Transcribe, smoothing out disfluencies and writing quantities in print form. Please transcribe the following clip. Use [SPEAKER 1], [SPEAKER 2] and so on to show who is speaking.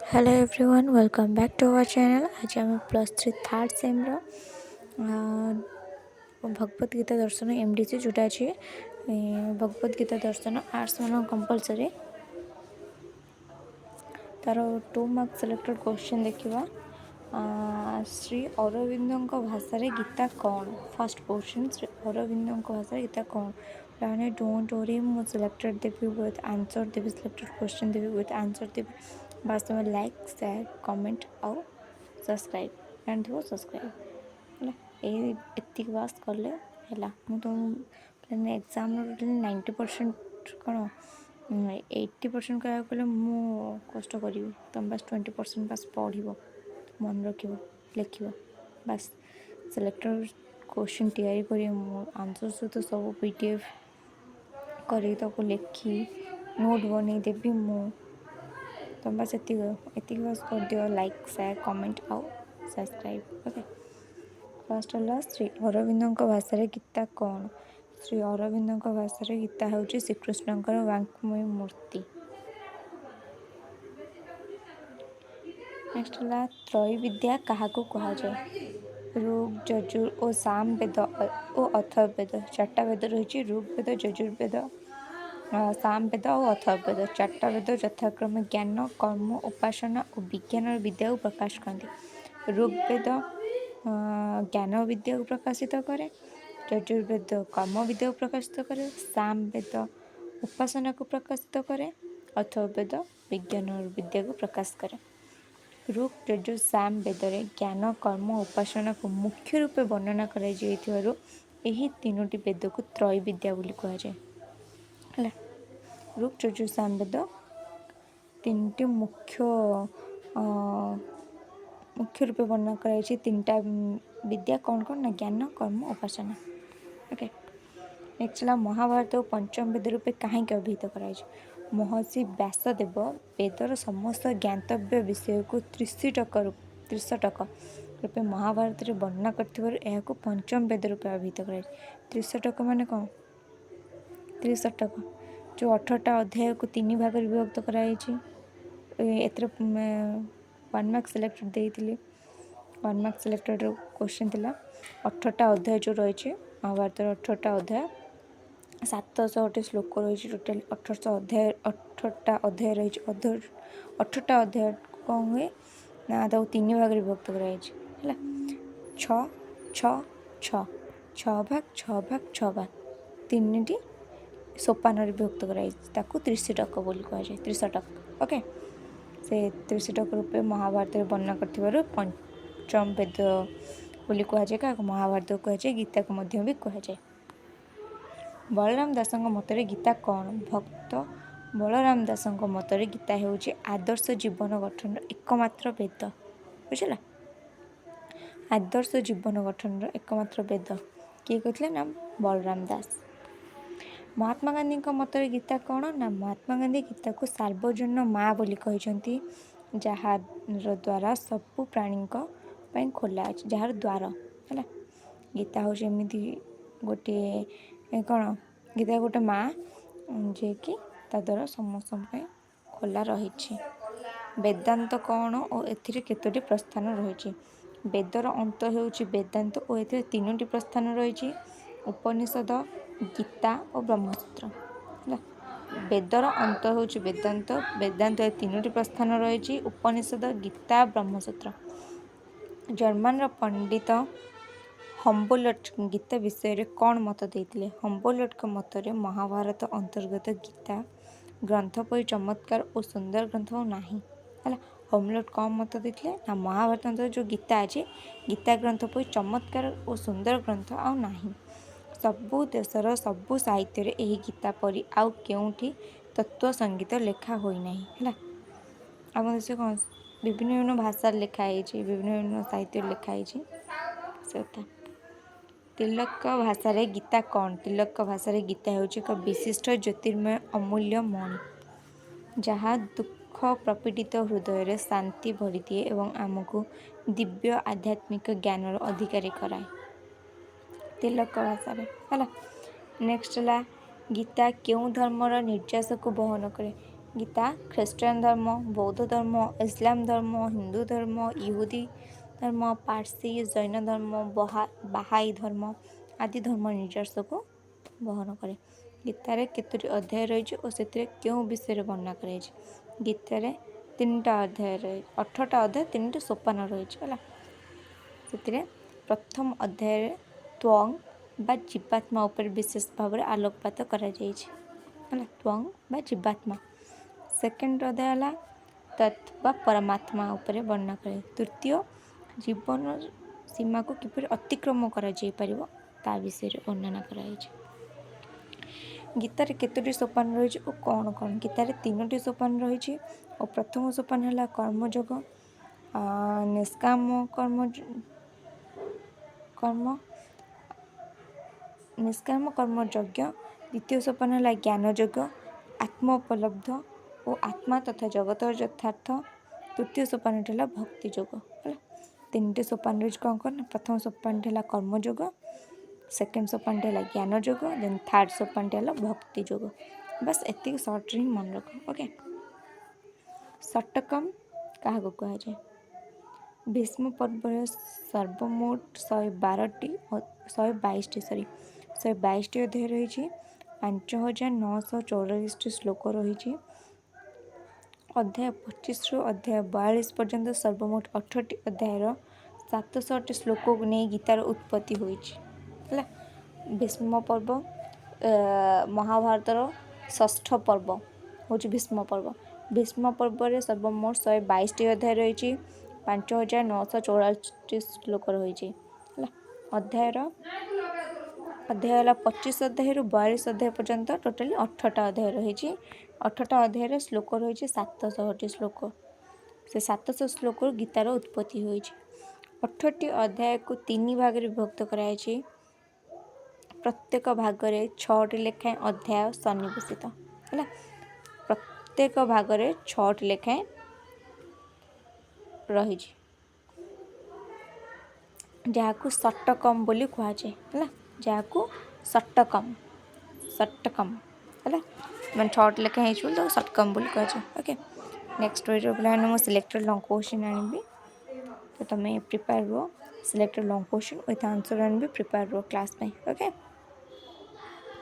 [SPEAKER 1] Hello everyone welcome back to our channel. आज आम +3 third sem Bhagavad Gita दर्शन एमडीसी जोटा अच्छे भगवत गीता दर्शन आर्ट्स मान कंपलसरी तार 2 मार्क्स सिलेक्टेड क्वेश्चन देखा। श्री अरविंदों भाषा गीता कौन? फर्स्ट क्वेश्चन, श्री अरविंदों भाषा गीता कौन? मैंने डोंट वरी मु सिलेक्टेड देवी विथ आंसर देवी, सिलेक्टेड क्वेश्चन देवी विथ आंसर देवी। बस तुम लाइक शेयर कमेंट आउ सब्सक्राइब एंड दो सब्सक्राइब है बास कले है। तुम एग्जाम 90% कौन 80% कहूँ मु कष्ट करी, तुम बस 20% बस पढ़ मन रख लिख बस सिलेक्टेड क्वेश्चन तैयारी कर आंसर सहित सब पीडीएफ कर लिखी नोट बन देवी मु। तुम बस ये बस कर दियो लाइक शेयर कमेंट आउ सब्सक्राइब। ओके, फर्स्ट है श्री अरविंदों भाषा गीता कौन? श्री अरविंदों भाषा गीता हूँ श्रीकृष्णकर वाङ्मय मूर्ति। नेक्स्ट है त्रयविद्या क्या कहुए? ऋग यजुर और साम वेद और अथर्ववेद। चार्टा वेद रही ऋग्वेद, यजुर्वेद, सामवेद और अथर्ववेद। चार्टा वेद यथाक्रम ज्ञान कर्म उपासना और विज्ञान विद्या को प्रकाश करते। ऋग्वेद ज्ञान विद्या को प्रकाशित करे, यजुर्वेद कर्म विद्या को प्रकाशित करे, सामवेद उपासना को प्रकाशित करे, अथर्ववेद विज्ञान विद्या को प्रकाश करे। ऋग यजुर साम वेदरे ज्ञान कर्म उपासना को मुख्य रूपे वर्णना कर तीनोटी वेद को त्रय विद्या बोली कहुए। ऋग यजुर साम वेद तीन मुख्य रूपे वर्णना कर तीनटा विद्या कौन कौन ना ज्ञान कर्म उपासना। ओके, नेक्स्ट है महाभारत और पंचम वेद रूपे कहीं अभिहित कराई? महर्षि व्यासदेव वेदर समस्त ज्ञातव्य विषय को त्रिशटक रूपे महाभारत में वर्णना कर पंचम वेद रूपे अभिहित कराई। त्रिशटक माने कौन? त्रिशतक जो 18टा अध्याय को 3 भाग विभक्त कराई। एथर 1 मार्क सिलेक्टेड देती 1 मार्क सिलेक्टेड क्वेश्चन थिला। 18टा अध्याय जो रही महाभारत 18टा अध्याय 700 श्लोक रही। टोटाल 18टा अध्याय रही। 18टा अध्याय कौन हुए ना 3 भाग विभक्त कराई है। 6 6 6 6 भाग 6 भाग 6 भाग 3टी सोपान विभक्त कराई त्रिशटक बोली कहुए। त्रिशटक ओके, से त्रिशटक रूपे महाभारत वर्णना कर पंचम वेद बोली कहुए। क्या महाभारत कहुए, गीता को भी कहुए। बलराम दासों मतरे गीता कौन? भक्त बलराम दासों मतरे गीता हूँ आदर्श जीवन गठन एकमात्र वेद। बुझला, आदर्श जीवन गठन एकमात्र वेद किए कहते ना? बलराम दास। महात्मा गांधी मतरे गीता कौन ना? महात्मा गांधी गीता को सार्वजन माँ बोली कहते, जार द्वारा सबु प्राणी खोला अच्छे, जार द्वार है। गीता हूँ एमती गोटे कौन? गीता गोटे माँ जे कि ता द्वारा समस्त खोला रही। वेदांत कौन और एथिरे केतोटी प्रस्थान रही? वेदर अंत होउछि वेदांत और एथिरे 3टी प्रस्थान रही, उपनिषद, गीता और ब्रह्मसूत्र। वेदर अंत होउछि वेदांत, वेदांत 3टी प्रस्थान रही, उपनिषद, गीता, ब्रह्मसूत्र। जर्मन पंडित हम्बोल्ट गीता विषय में कौन मत देते? हम्बोल्ट मतरे महाभारत अंतर्गत गीता ग्रंथ पर चमत्कार और सुंदर ग्रंथ नहीं है। हम्बोल्ट कौन मत देते ना? महाभारत अंतर्गत जो गीता अच्छे गीता ग्रंथ पर चमत्कार और सुंदर ग्रंथ आउ नहीं। सबु देशर सबु साहित्य यही गीता परी आउ केउठी तत्व संगीत लेखा होई नहीं है। आम देश कौन विभिन्न विभिन्न भाषा लिखाई, विभिन्न विभिन्न साहित्य लिखाई से। तिलक भाषा गीता कौन? तिलक भाषा गीता हूँ एक विशिष्ट ज्योतिर्मय अमूल्य मणि जहाँ दुख प्रपीड़ित हृदय शांति भरी दिए एवं आमको दिव्य आध्यात्मिक ज्ञान अधिकारी कराए। तिलक भाषा है। नेक्स्ट है गीता क्यों धर्मर निर्यास को बहन करे? गीता ख्रीष्टान धर्म, बौद्ध धर्म, इस्लाम धर्म, हिंदू धर्म, यहूदी धर्म, पारसी, जैन धर्म, बाहाई धर्म आदि धर्म निर्देश को बहन करे। गीतार केतोटी अध्याय रही और से क्यों विषय वर्णना कर गीतार 3टा अध्याय रही 18टा अध्याय 3टा सोपान रही से प्रथम अध्याय त्वंग बा जीवात्मा उपर विशेष भाव में आलोकपात कर त्वंग बा जीवात्मा। सेकेंड अध्याय है तत् बा परमात्मा उपर वर्णना करे। तृतीय जीवन सीमा को किपर अतिक्रम कर विषय वर्णना कराई। गीतार केतोटी सोपान रही और कौन कौन गीतार 3टी सोपान रही और प्रथम सोपान है कर्मयोग, निष्काम कर्म यज्ञ। द्वितीय सोपान है ज्ञान योग, आत्मोपलब्ध और आत्मा तथा जगत यथार्थ। तृतीय सोपान है भक्ति योग। 3टी सोपान रही कौन कौन प्रथम सोपान है कर्मयोग, सेकेंड सोपान है ज्ञान योग, देन थर्ड सोपान है भक्ति योग। बस एति सर्ट ही मन रख। ओके षटकम क्या कहुए भीष्म पर्व सर्वमोट 122 अध्याय रही 5944 श्लोक रही। अध्याय 25 रु अध्याय 42 पर्यंत सर्वमोट 18टी अध्यायर 700टी श्लोक को नहीं गीतार उत्पत्ति होइछि। भीष्म पर्व महाभारतर षष्ठ पर्व हूँ भीष्म पर्व। भीष्म पर्व सर्वमोट 122टी अध्याय रही 5944 श्लोक रही। अध्याय 25 अध्याय 42 अध्याय पर्यंत टोटाली 18टा अध्याय रही। 18टा अध्याय श्लोक रही 700टी श्लोक। से 700 श्लोक गीतार उत्पत्ति होई। 18टी अध्याय को 3 भाग विभक्त कराई। प्रत्येक भागरे 6टी लेखाएं अध्याय सन्निवेशित है। प्रत्येक भागरे 6टी लेखाएं रही जहाँ षटकम बोली कहुए है। जहाँ षटकम है मैं 6टी लेखाएं तो षटकम बोली कहुए। ओके नेक्स्ट वीडियो पे मैं सिलेक्टेड लॉन्ग क्वेश्चन आनी तो तुम्हें प्रिपेयर हो selected long question with answer आनी प्रिपेयर हो क्लास में। ओके।